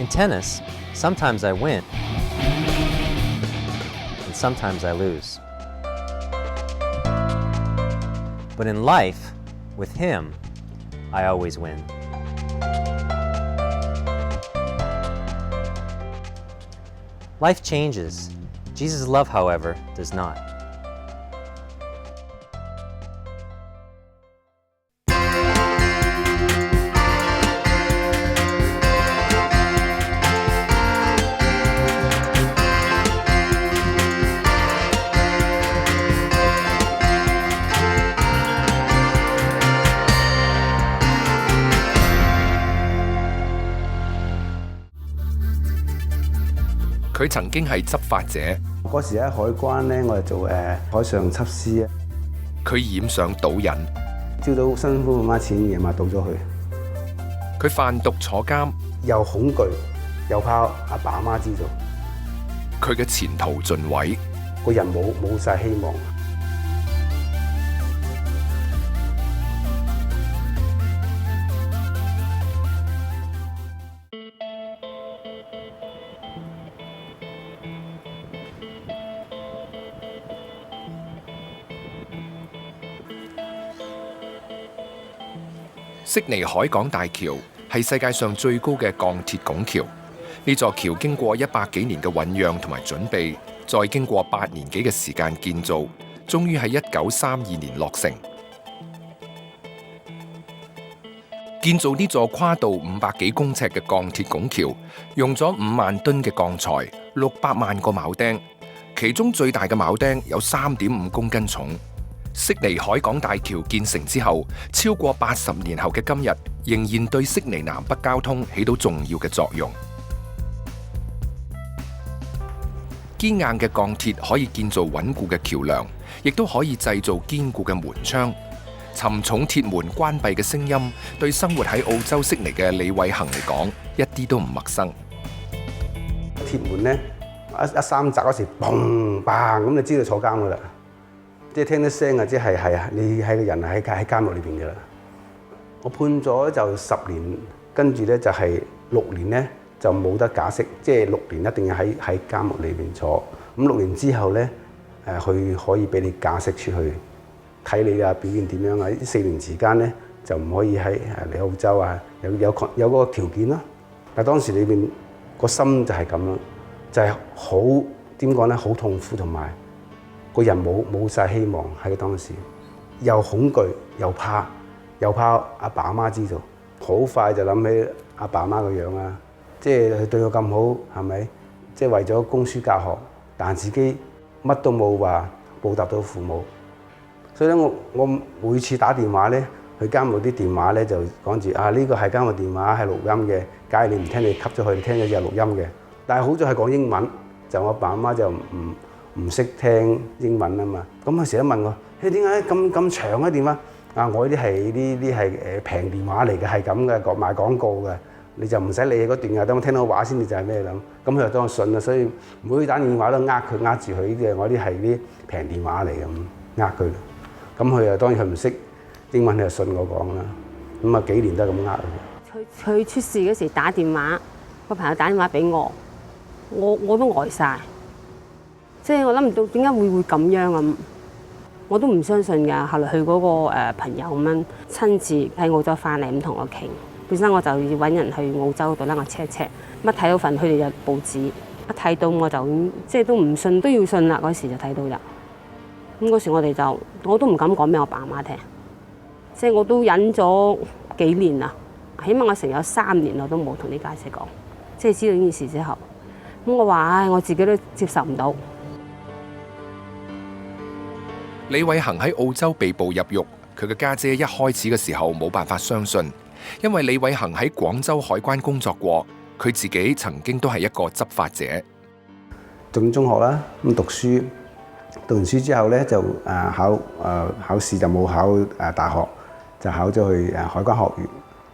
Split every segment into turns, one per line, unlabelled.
In tennis, sometimes I win, and sometimes I lose. But in life, with him, I always win. Life changes. Jesus' love, however, does not.
佢曾經係執法者，
嗰時喺海關咧，我係做海上緝私啊。
佢染上賭癮，
朝早辛苦揾錢，夜晚賭咗佢。
佢販毒坐監，
又恐懼，又怕阿爸阿媽知道。
佢嘅前途盡毀，
個人冇晒希望。
悉尼海港大橋係世界上最高嘅鋼鐵拱橋。呢座橋經過100幾年嘅醖釀同埋準備，再經過8年幾嘅時間建造，終於喺1932年落成。建造呢座跨度500幾公尺嘅鋼鐵拱橋，用咗5萬噸嘅鋼材，600萬個鉚釘，其中最大嘅鉚釘有3.5公斤重。悉尼海港大橋建成之後，超過80年後嘅今日，仍然對悉尼南北交通起到重要嘅作用。堅硬嘅鋼鐵可以建造穩固嘅橋樑，亦都可以製造堅固嘅門窗。沉重鐵門關閉嘅聲音，對生活喺澳洲悉尼嘅李偉恒嚟講，一啲都唔陌生。
鐵門咧，一三擲嗰時，砰砰咁，你知道坐監噶啦。即係聽得聲啊！即係啊，你係個人喺監獄裏邊嘅啦。我判咗就10年，跟住咧就係6年咧就冇得假釋，即係6年一定要喺監獄裏邊坐。咁6年之後咧，佢可以俾你假釋出去，睇你啊表現點樣啊。呢4年時間咧就唔可以喺嚟澳洲啊，有嗰個條件咯。但係當時裏邊個心就係咁咯，就係好點講咧，好痛苦同埋。個人冇晒希望喺當時，又恐懼又怕阿爸阿媽知道，好快就諗起阿爸阿媽個樣啦。即係佢對我咁好，係咪？即係為咗供書教學，但自己乜都冇話報答到父母。所以咧，我每次打電話咧，去監獄啲電話咧就講住啊，呢個係監獄電話係錄音嘅，假如你唔聽，你吸咗佢，你聽咗就係錄音嘅。但係好在係講英文，就我阿爸阿媽就唔識聽英文啊嘛，咁佢成日問我：你點解咁長嘅電話？啊，我呢啲係平電話嚟嘅，係咁嘅，賣廣告嘅，你就唔使理嗰段啊。等我聽到話先至就係咩諗。咁佢就當我信啦，所以每次打電話都呃住佢嘅，我啲係啲平電話嚟咁呃佢。咁佢又當然佢唔識英文，佢就信我講啦。咁啊幾年都係咁呃佢。
佢出事嗰時打電話，個朋友打電話俾我，我都呆晒。即係我諗唔到點解會咁樣啊！我都唔相信㗎。後來佢嗰個朋友咁樣親自喺澳洲翻嚟咁同我傾，本身我就要揾人去澳洲度啦，我 check 乜睇到份佢哋嘅報紙，一睇到我就即係都唔信，都要信啦。嗰時就睇到啦。咁嗰時我都唔敢講俾我爸媽聽，即係我都忍咗幾年啦，起碼我成有3年我都冇同啲家姐講，即係知道呢件事之後，咁我話唉，我自己都接受唔到。
李偉恒喺澳洲被捕入獄，佢嘅家姐一開始嘅時候冇辦法相信，因為李偉恒喺廣州海關工作過，佢自己曾經都係一個執法者。
讀中學啦，咁讀完書之後咧就考試就冇考大學，就考咗去海關學院。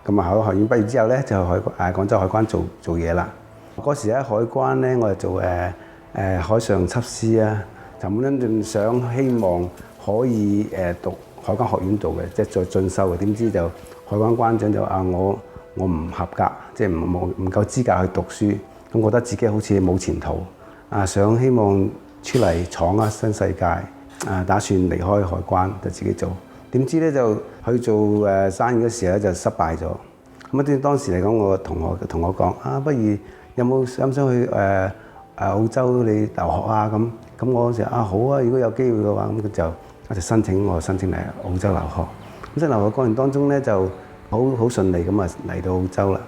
咁啊考學院畢業之後咧就廣州海關做嘢啦。嗰時喺海關咧我就做海上緝私啊。就冇諗住想希望可以讀海關學院做嘅，即係再進修嘅。點知就海關關長就話我我唔合格，即係唔夠資格去讀書，咁覺得自己好似冇前途，希望出嚟闖下新世界，打算離開海關就自己做。點知咧就去做生意嘅時候咧就失敗咗。咁當時嚟講，我同我講不如想唔想去澳洲你留學啊？咁我嗰時好啊，如果有機會嘅話，咁我就申請嚟澳洲留學。咁留學過程當中咧就好順利咁嚟到澳洲啦。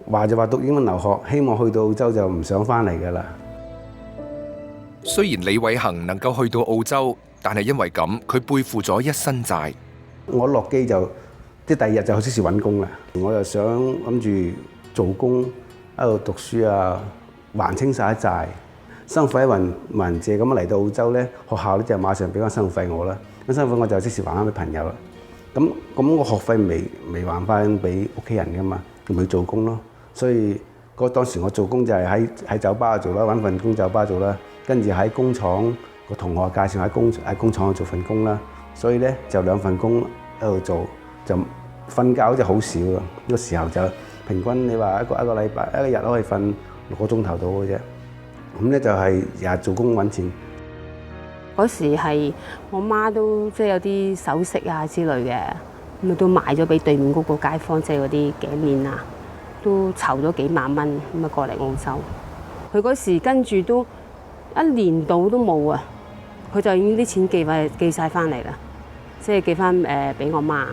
話就話讀英文留學，希望去到澳洲就唔想翻嚟㗎啦。
雖然李偉恒能夠去到澳洲，但係因為咁，佢背負咗一身債。
我落機就第二日就即時揾工啦。我又想諗住做工喺度讀書啊，還清晒啲債。生活費冇人借，咁嚟到澳洲咧，學校咧就馬上俾翻生活費我啦。咁生活費我就即時還翻俾朋友啦。咁我學費未還翻俾屋企人噶嘛，咪做工咯。所以當時我做工就係喺酒吧做啦，揾份工酒吧做啦，跟住喺工廠個同學介紹喺工廠做份工啦。所以咧就2份工喺度做，就瞓覺好似好少啊。呢個時候就平均你話一個禮拜一日可以瞓6個鐘頭到嘅啫。咁咧就係日日做工揾錢。
嗰時係我媽都即係有啲首飾啊之類嘅，咁都賣咗俾對面嗰個街坊，即係嗰啲頸鏈啊，都籌咗幾萬蚊咁啊過嚟澳洲。佢嗰時跟住都1年度都冇啊，佢就已經啲錢寄晒翻嚟啦，即係寄翻俾我媽。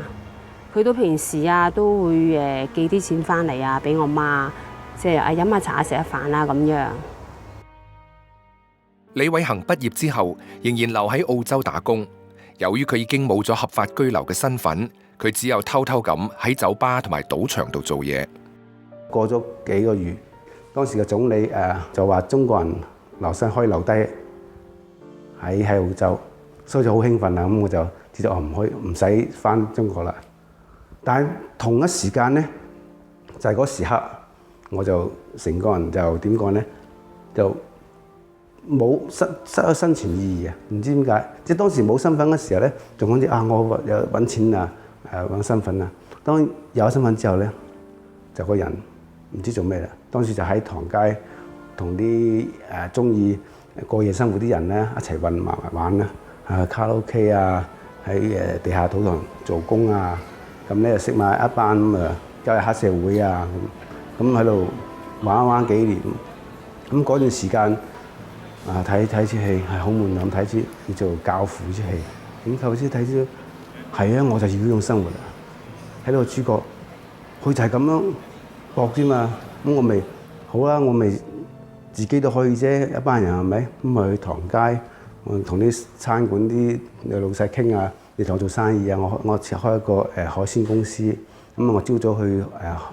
佢都平時都會寄啲錢翻嚟啊俾我媽，即係飲下茶食下飯啦咁樣。
李偉恒畢業之後，仍然留喺澳洲打工。由於佢已經冇咗合法居留嘅身份，佢只有偷偷咁喺酒吧同埋賭場度做嘢。
過咗幾個月，當時嘅總理就話中國人可以留低喺澳洲，所以就好興奮啦。咁我就知道唔使返中國啦。但係同一時間咧，就係嗰時刻，我就成個人就點講咧，就冇失去生存意義啊！唔知點解，即係當時冇身份嘅時候咧，仲講啲我有揾錢啊，揾身份啊。當有咗身份之後咧，就個人唔知做咩啦。當時就喺唐街同啲中意過夜生活啲人咧一齊混埋玩啦，卡拉 OK 啊，喺地下賭堂做工啊，咁咧就識埋一班加入黑社會啊，咁喺度玩幾年。咁嗰段時間。睇出戲係好悶咁，睇出叫做教父出戲。點構思睇出係啊，我就要呢種生活啦。喺度主角，佢就係咁樣搏啫嘛。咁我咪好啦，我咪自己都可以啫。一班人係咪？咁咪去唐街，同啲餐館啲老細傾啊，你同我做生意啊。我設開一個海鮮公司。咁我朝早去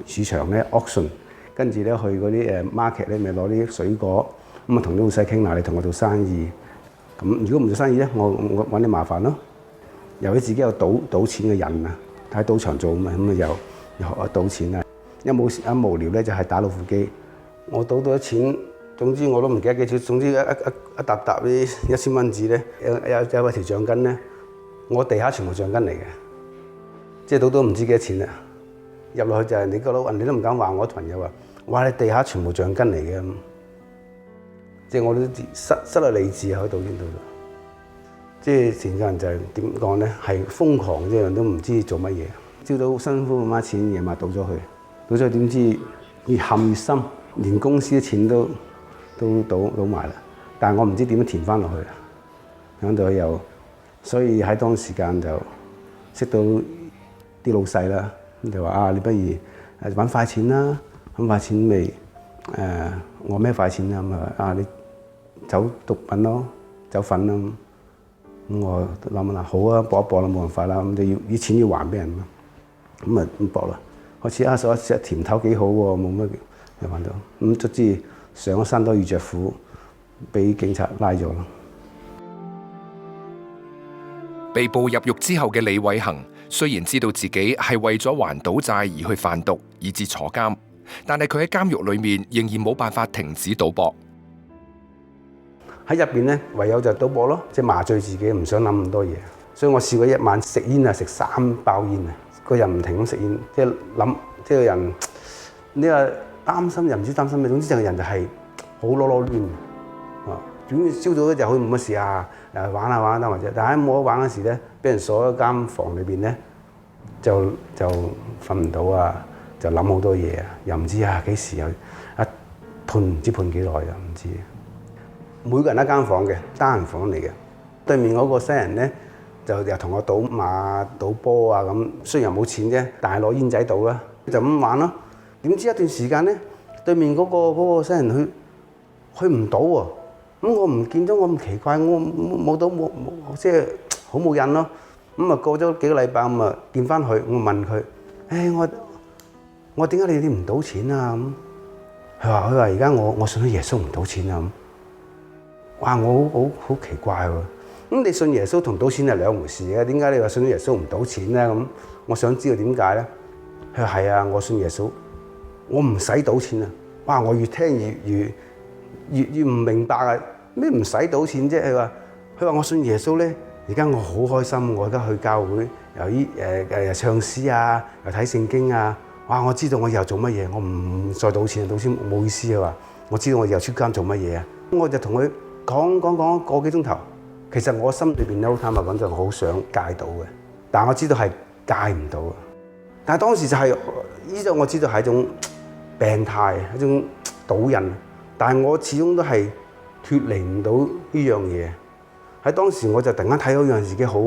市場咧 auction， 跟住咧去嗰啲market 咧，咪攞啲水果。咁啊，同啲老細傾啦，你同我做生意。咁如果唔做生意咧，我揾你麻煩咯。由於自己有賭錢嘅人啊，喺賭場做嘛，咁啊又學下賭錢啊。一無聊咧就係打老虎機。我賭到啲錢，總之我都唔記得幾錢。總之一沓啲1000蚊紙咧，有一條獎金咧，我地下全部獎金嚟嘅，即係賭到唔知幾多錢啦。入落去就係你個佬，人哋都唔敢話我朋友話，哇！你地下全部獎金嚟嘅。即係我都失去理智喺賭錢度，即係成個人就係點講咧，係瘋狂，即係都唔知做乜嘢。朝早辛苦咁揾錢，夜晚賭咗去點知越陷越深，連公司嘅錢都賭埋啦。但係我唔知點樣填翻落去，響度又，所以喺當時間就識到啲老細啦，咁就話你不如揾快錢啦，揾快錢未？我咩快錢啊？你走毒品咯，走粉啦。咁我諗啦，好啊，搏一搏啦，冇辦法啦，咁就要啲錢要還俾人嘛。咁啊咁搏啦，開始食甜頭幾好喎，冇乜又還到。咁卒之上咗山多遇着虎，俾警察拉咗咯。
被捕入獄之後嘅李偉恒，雖然知道自己係為咗還賭債而去販毒，以致坐監。但係佢喺監獄裏面仍然冇辦法停止賭博。
喺入邊咧，唯有就賭博咯，即係麻醉自己，唔想諗咁多嘢。所以我試過一晚食煙啊，食3包煙啊，個人唔停咁食煙，即係諗，即係個人你話擔心又唔知擔心咩，總之就係人就係好囉囉攣啊！總之朝早咧就好冇乜事啊，玩下玩下或者，但係冇得玩嗰時咧，俾人鎖喺間房裏邊咧，就瞓唔到啊，就諗好多嘢啊，又唔知啊幾時又判唔知判幾耐又唔知。每個人一間房嘅單人房嚟嘅，對面嗰個西人咧就又同我賭馬賭波啊咁，雖然又冇錢啫，但係攞煙仔賭啦，就咁玩咯。點知一段時間咧，對面嗰個西人去唔到喎，咁我唔見咗，我咁奇怪，我冇到冇即係好冇癮咯。咁啊過咗幾個禮拜咁啊見翻佢，我問佢：我點解你哋唔賭錢啊？咁佢話而家我信咗耶穌唔賭錢啊咁。哇！我好奇怪喎。咁你信耶穌同賭錢係兩回事嘅，點解你話信咗耶穌唔賭錢咧？咁我想知道點解咧？佢話係啊，我信耶穌，我唔使賭錢啊！哇！我越聽越唔明白啊！咩唔使賭錢啫？佢話我信耶穌咧，而家我好開心，我而家去教會，又唱詩啊，又睇聖經啊！哇！我知道我以後做乜嘢，我唔再賭錢，賭錢冇意思啊！話我知道我以後出監做乜嘢啊！咁我就同佢講個幾鐘頭。其實我心裏邊咧，好坦白講就好想戒賭嘅，但係我知道係戒唔到嘅。但係當時就係呢種我知道係一種病態，一種賭癮。但係我始終都係脫離唔到呢樣嘢。喺當時我就突然間睇到樣自己好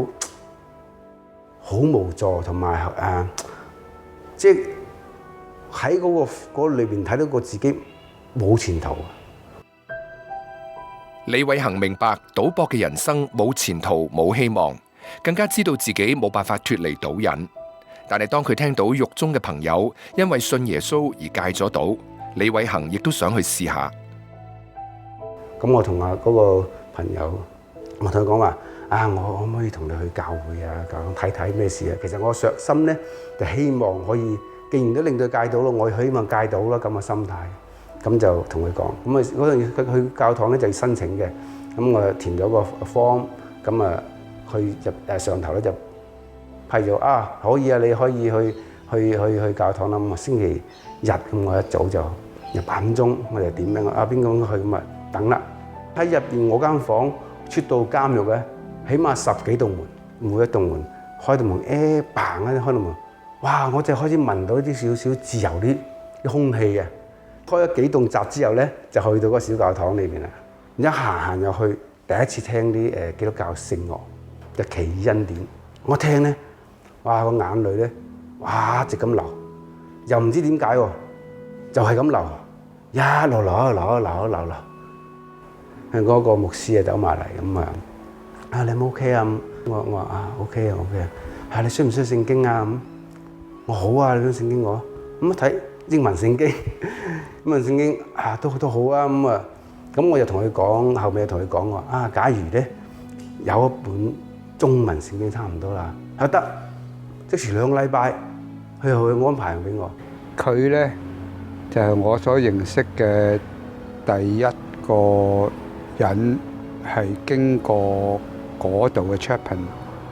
無助，同埋即係喺嗰個裏邊睇到個自己冇前途。
李偉恒明白賭博嘅人生冇前途冇希望，更加知道自己冇辦法脫離賭癮。但係當佢聽到獄中嘅朋友因為信耶穌而戒咗賭，李偉恒亦都想去試下。
咁我同嗰個朋友，我同佢講話：我可唔可以同你去教會啊？睇睇咩事啊？其實我上心咧就希望可以，既然都令到戒賭咯，我希望戒賭啦咁嘅心態。咁就同佢講，咁啊嗰陣佢去教堂咧就要申請嘅，咁我填咗個 form，咁啊去入上頭咧就批咗可以啊，你可以去教堂啦。咁啊星期日咁我一早就入8點鐘，我就點名邊個去咁啊等啦。喺入邊我間房出到監獄咧，起碼10幾道門，每一道門開道門嘭一開道門，哇！我就開始聞到啲少少自由啲空氣嘅。開咗幾棟閘之後咧，就去到嗰個小教堂裏邊啦。一行入去，第一次聽啲基督教聖樂，就奇異恩典。我聽咧，哇個眼淚咧，哇一直咁流，又唔知點解喎，就係咁流，一路流。嗰個牧師走埋嚟咁你有冇 OK 啊？我話OK 啊 OK 啊。你需唔需要聖經啊？咁我好啊，你想聖經我咁一睇英文聖經。咁啊聖經都好啊咁我就同佢講，後尾同佢講話假如咧有一本中文聖經差唔多啦，得即時2個禮拜，佢又會安排俾我。
佢咧就係我所認識嘅第一個人，係經過嗰度嘅 chaplain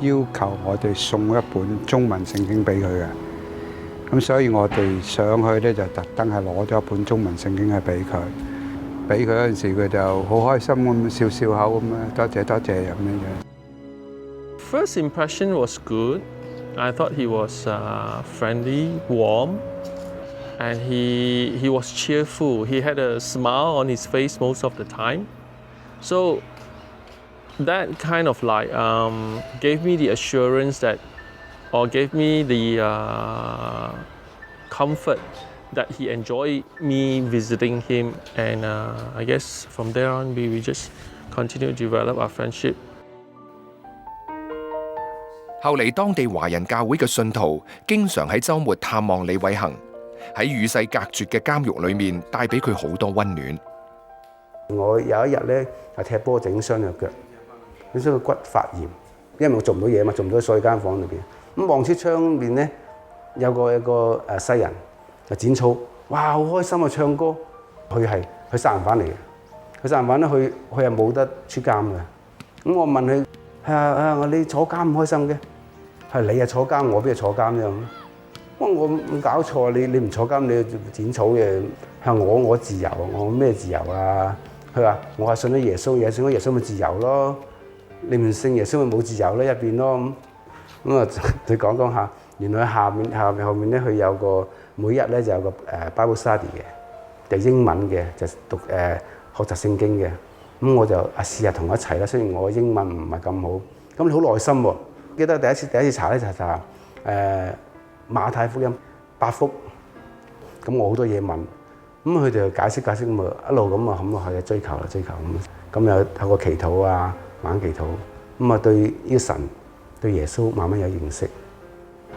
要求我哋送一本中文聖經俾佢嘅。咁所以我哋上去咧就特登係攞咗一本中文聖經係俾佢。俾佢嗰陣時，佢就好開心咁笑口咁樣，多謝咁樣。
First impression was good. I thought he was friendly, warm, and he was cheerful. He had a smile on his face most of the time. So that kind of like gave me the assurance that, or gave me the comfort that he enjoyed me visiting him, and I guess from there on we just continue to develop our friendship.
後嚟當地華人教會嘅信徒經常喺週末探望李偉恒，喺與世隔絕嘅監獄裏面帶俾佢好多溫暖。
我有一日咧係踢波整傷隻腳，整傷個骨發炎，因為我做唔到嘢嘛，做唔到所以間房裏邊。咁望出窗邊咧有個西人就剪草，哇好開心啊唱歌。佢殺人犯嚟嘅，佢殺人犯咧佢係冇得出監嘅。咁我問佢你坐監唔開心嘅？係你啊坐監，我邊係坐監啫咁。我冇搞錯，你唔坐監，你剪草嘅，向我自由，我咩自由啊？佢話我係信咗耶穌，信咗耶穌咪自由咯。你唔信耶穌咪冇自由咧入邊咯。咁啊，佢講下，原來後面咧，佢有個每日咧就有個Bible study 嘅，就英文嘅，就讀學習聖經嘅。咁我就試下同佢一齊啦。雖然我英文唔係咁好，咁你好耐心喎。記得第一次查咧就係查馬太福音8福，咁我好多嘢問，咁佢哋就解釋，咁啊一路咁啊去追求咁有透過祈禱啊，慢慢祈禱，咁啊對呢個神對耶穌慢慢有認識。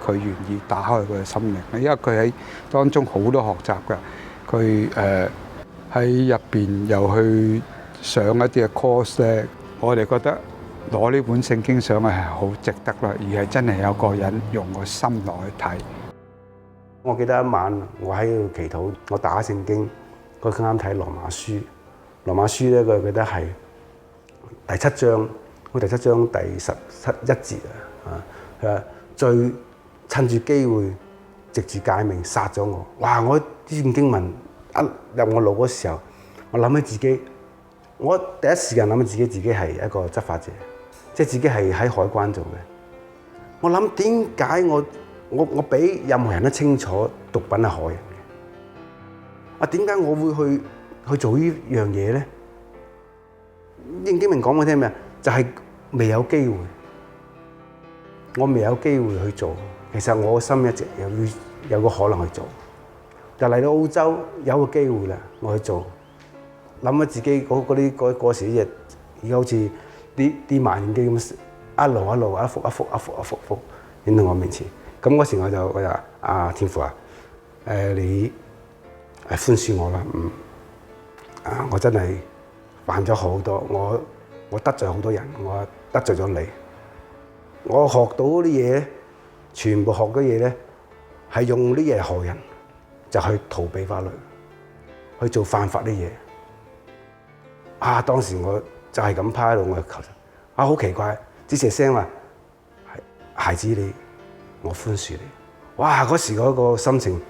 佢願意打開佢嘅心靈，因為佢喺當中好多學習㗎。佢喺入邊又去上一啲嘅 course 咧，我哋覺得攞呢本聖經上去係好值得啦，而係真係有個人用個心落去睇。
我記得一晚我喺度祈禱，我打聖經，我啱啱睇羅馬書。羅馬書咧，佢記得係第7章，第7章第11節啊，佢話最趁住機會，藉住誡命殺咗我。哇！我呢段經文一入我腦嗰時候，我諗起自己，我第一時間諗起自己係一個執法者，即係自己係喺海關做嘅。我諗點解我比任何人都清楚毒品係害人嘅？啊，點解我會去做呢樣嘢咧？經文講我聽咩？就係未有機會，我未有機會去做。其實我心一直有個可能去做，就嚟到澳洲有個機會啦，我去做。諗下自己嗰時啲嘢，而家好似啲萬年機咁，一路一幅影到我面前。咁嗰時我就天父啊，你寬恕我啦，我真係犯咗好多，我得罪好多人，我得罪咗你，我學到啲嘢，全部學嘅嘢咧，係用啲嘢害人，就去逃避法律，去做犯法啲嘢。當時我就係咁趴喺度，我求神。好奇怪，只係聲話，孩子你，我寬恕你。哇！嗰時嗰個心情，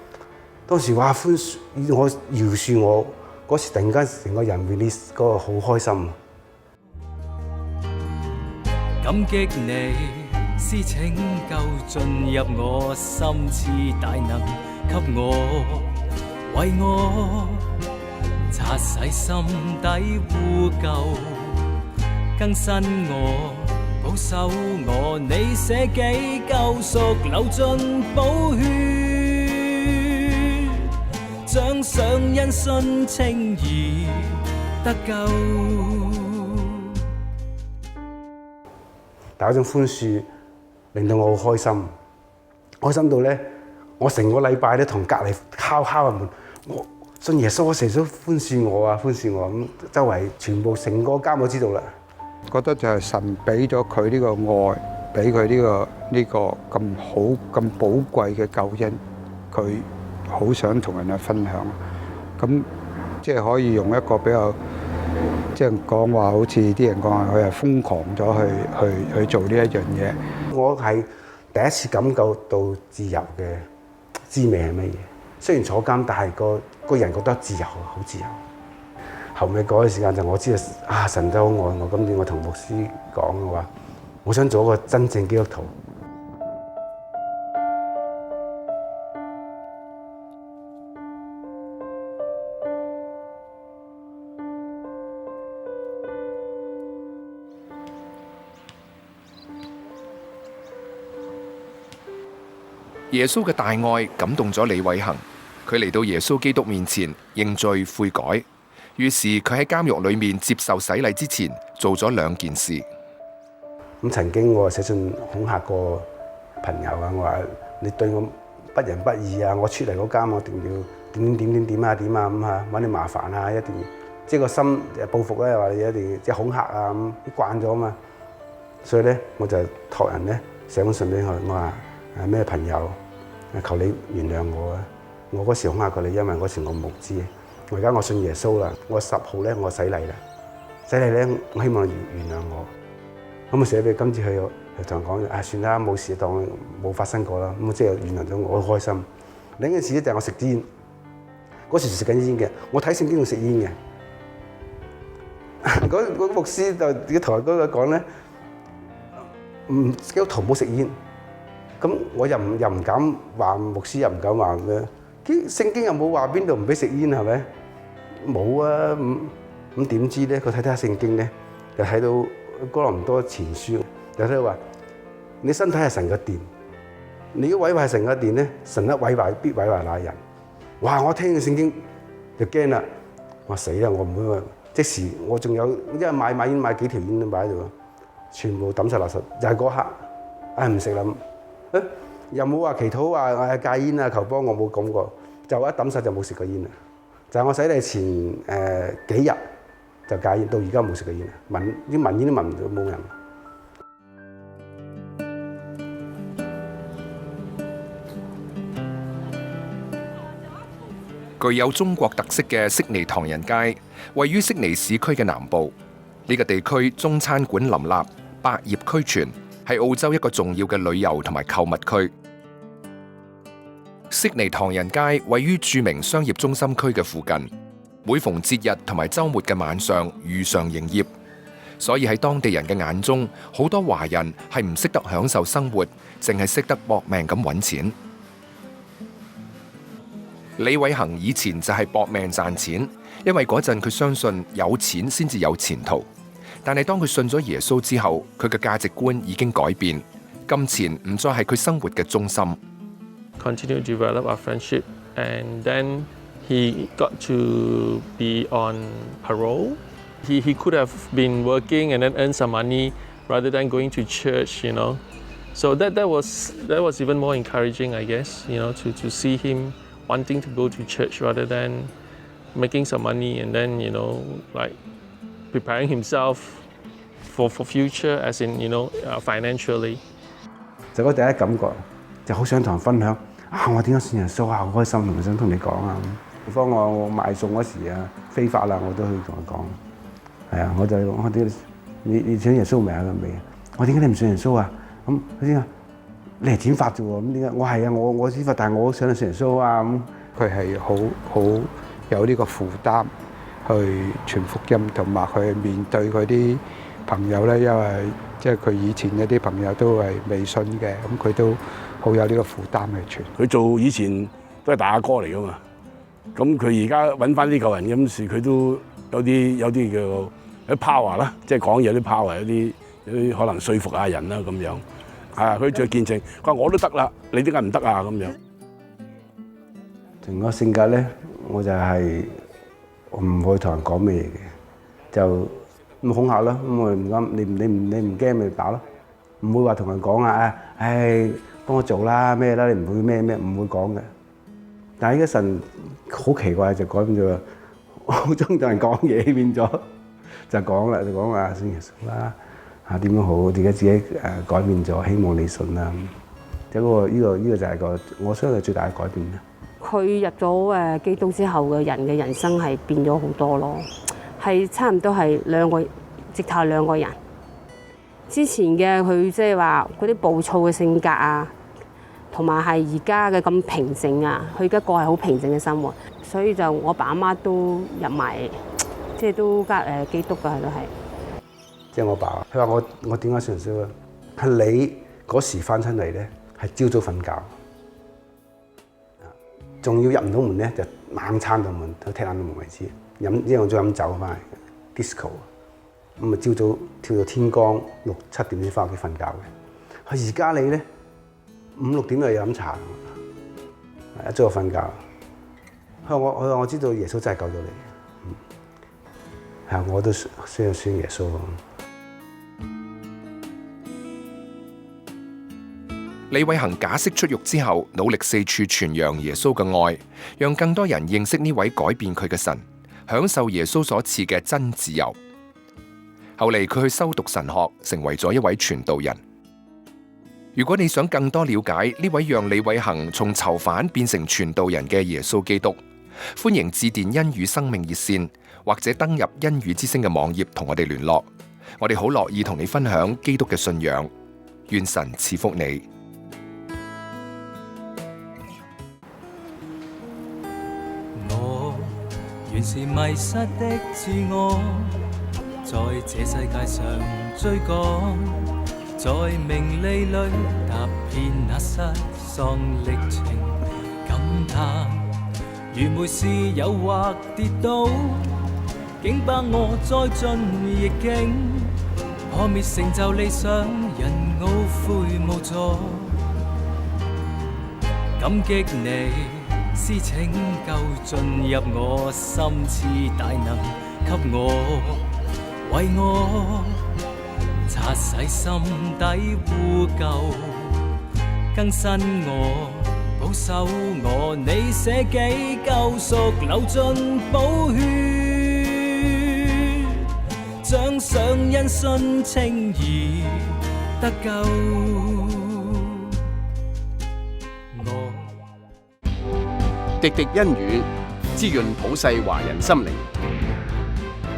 當時話寬恕我饒恕我，嗰時突然間成個人 release 嗰個好開心。
感激你施拯救進入我心，賜大能給我，為我擦洗心底污垢，更新我，保守我，你捨己救贖，流盡寶血，獎賞因信稱義得救。
但係嗰種寬恕令到我好開心，開心到咧，我成個禮拜咧同隔離敲個門，我信耶穌，我成日都寬恕我咁，周圍全部成個監都知道啦。
覺得就係神俾咗佢呢個愛，俾佢呢個咁好咁寶貴嘅救恩，佢好想同人去分享。咁即係可以用一個比較，即係講話好似啲人講話，佢係瘋狂咗去做呢一樣嘢。
我係第一次感覺到自由嘅滋味係乜嘢？雖然坐監，但係個人覺得自由，好自由。後尾嗰段時間就我知道神都好愛我，咁我同牧師講嘅話，我想做一個真正基督徒。
耶穌嘅大愛感動咗李偉恒，佢嚟到耶穌基督面前認罪悔改。於是佢喺監獄裏面接受洗禮之前，做咗2件事。
咁曾經我寫信恐嚇過朋友啊，我話你對我不仁不義啊，我出嚟嗰監我一定要點啊咁嚇，揾你麻煩啊，一定即係個心報復咧，話你一定即係恐嚇啊咁，慣咗啊嘛。所以咧我就託人咧寫封信俾佢，我話咩朋友，求你原諒我啊！我嗰時恐嚇過你，因為嗰時我無知。我而家我信耶穌啦，我10號咧我洗禮啦，洗禮咧我希望你原諒我。咁我寫俾佢，今次佢又同我講，算啦，冇事當冇發生過啦。咁即係原諒咗我，好開心。另一件事咧就係我食煙，嗰時食緊煙嘅，我睇聖經度食煙嘅。嗰牧師就同佢講咧，基督徒唔好食煙。咁我又唔敢話牧師，又唔敢話咩。聖經又冇話邊度唔俾食煙係咪？冇啊，咁點知咧？佢睇下聖經咧，又睇到哥林多前書，又睇到話你身體係神嘅殿，你如果毀壞神嘅殿咧，神一毀壞必毀壞那人。哇！我聽到聖經就驚啦，我死啦！我唔會話即時，我仲有因為買煙買幾條煙都擺喺度，全部抌晒垃圾。就係嗰刻，唔食啦。又冇話祈禱話戒煙啊，求幫我冇講過，就一抌晒就冇食過煙啦。就係我洗禮前幾日就戒煙，到而家冇食過煙，聞煙都聞唔到，冇人。
具有中國特色嘅悉尼唐人街，位於悉尼市區嘅南部。呢個地區中餐館林立，百業俱全，係澳洲一個重要嘅旅遊同埋購物區。悉尼唐人街位於著名商業中心區嘅附近，每逢節日同埋週末嘅晚上如常營業，所以喺當地人嘅眼中，好多華人係唔識得享受生活，淨係識得搏命咁揾錢。李偉恒以前就係搏命賺錢，因為嗰陣佢相信有錢先至有前途。但係當佢信咗耶穌之後，佢嘅價值觀已經改變，金錢唔再係佢生活嘅中心。
Continue to develop our friendship, and then he got to be on parole. He could have been working and then earn some money rather than going to church, you know. So that was even more encouraging, I guess, you know, to see him wanting to go to church rather than making some money and then, you know, like preparing himself for future, as in, you know, financially.
就嗰第一感覺，就好想同人分享我點解信耶穌好開心，同想同你講啊！當我買餸嗰時啊，非法啦，我都去同佢講。係啊，我哋你信耶穌未啊？未啊！我點解你唔信耶穌啊？咁佢點啊？你係剪髮啫喎，咁點解？我係啊，我剪髮，但係我想信耶穌啊咁。
佢係好有呢個負擔去傳福音，同埋去面對嗰啲朋友咧，因為即係佢以前嗰啲朋友都係未信嘅，咁佢都好有呢個負擔去傳。
佢做以前都係大阿哥嚟噶嘛，咁佢而家揾翻啲舊人咁時，佢都有啲叫啲 power 啦，即係講嘢有啲 power，有啲可能說服下人啦咁樣。係啊，佢做見證，佢話我都得啦，你點解唔得啊？咁樣。
同我性格咧，我就係我唔會同人講咩嘅，就咁恐嚇咯。咁我唔啱，你唔驚咪打咯，唔會話同人講幫我做啦咩啦，你唔會咩唔會講嘅。但係而家神好奇怪就改變咗，我好中意同人講嘢變咗，就講啦，就講話信耶穌啦。點樣好？自己改變咗，希望你信啦。即係呢個就係我相信最大嘅改變啦。
佢入咗基督之後嘅人嘅人生係變咗好多咯，係差唔多係直頭兩個人。之前嘅佢即係話嗰啲暴躁嘅性格啊，同埋係而家嘅咁平靜啊，佢而家過係好平靜嘅生活，所以就我爸阿媽都入埋，即係都基督㗎，都係。
即係我爸，佢話我點解信耶穌啊？係你嗰時翻親嚟咧，係朝早瞓覺，仲要入唔到門咧，就猛撐到門，踢爛到門為止。因為我中意飲酒翻嚟 disco， 咁啊朝早跳到天光6、7點先翻屋企瞓覺嘅。佢而家你咧5、6點又要飲茶，一早就瞓覺。佢話我知道耶穌真係救咗你，係我都需要信耶穌。
李偉恒假釋出獄之後，努力四處傳揚耶穌嘅愛，讓更多人認識呢位改變佢嘅神，享受耶穌所賜嘅真自由。後嚟佢去修讀神學，成為咗一位傳道人。如果你想更多了解呢位讓李偉恒從囚犯變成傳道人嘅耶穌基督，歡迎致電恩語生命熱線，或者登入恩語之聲嘅網頁同我哋聯絡。我哋好樂意同你分享基督嘅信仰。願神賜福你。
我原是迷失的自我，在這世界上追趕，在名利裏踏遍那失喪歷程，感嘆如沒事誘惑跌倒，竟把我栽進逆境，破滅成就理想，人懊悔無助。感激你施拯救進入我心，賜大能給我，為我擦洗心底污垢，更新我，保守我，你捨己救贖，流盡寶血，獎賞因信稱義得救。
滴滴恩語滋潤普世華人心靈，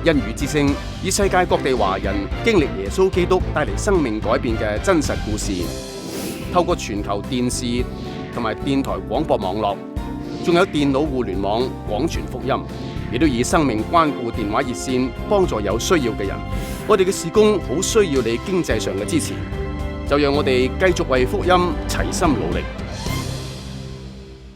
恩語之聲以世界各地華人經歷耶穌基督帶嚟生命改變嘅真實故事，透過全球電視同埋電台廣播網絡，仲有電腦互聯網廣傳福音，亦都以生命關顧電話熱線幫助有需要嘅人。我哋嘅事工好需要你經濟上嘅支持，就讓我哋繼續為福音齊心努力。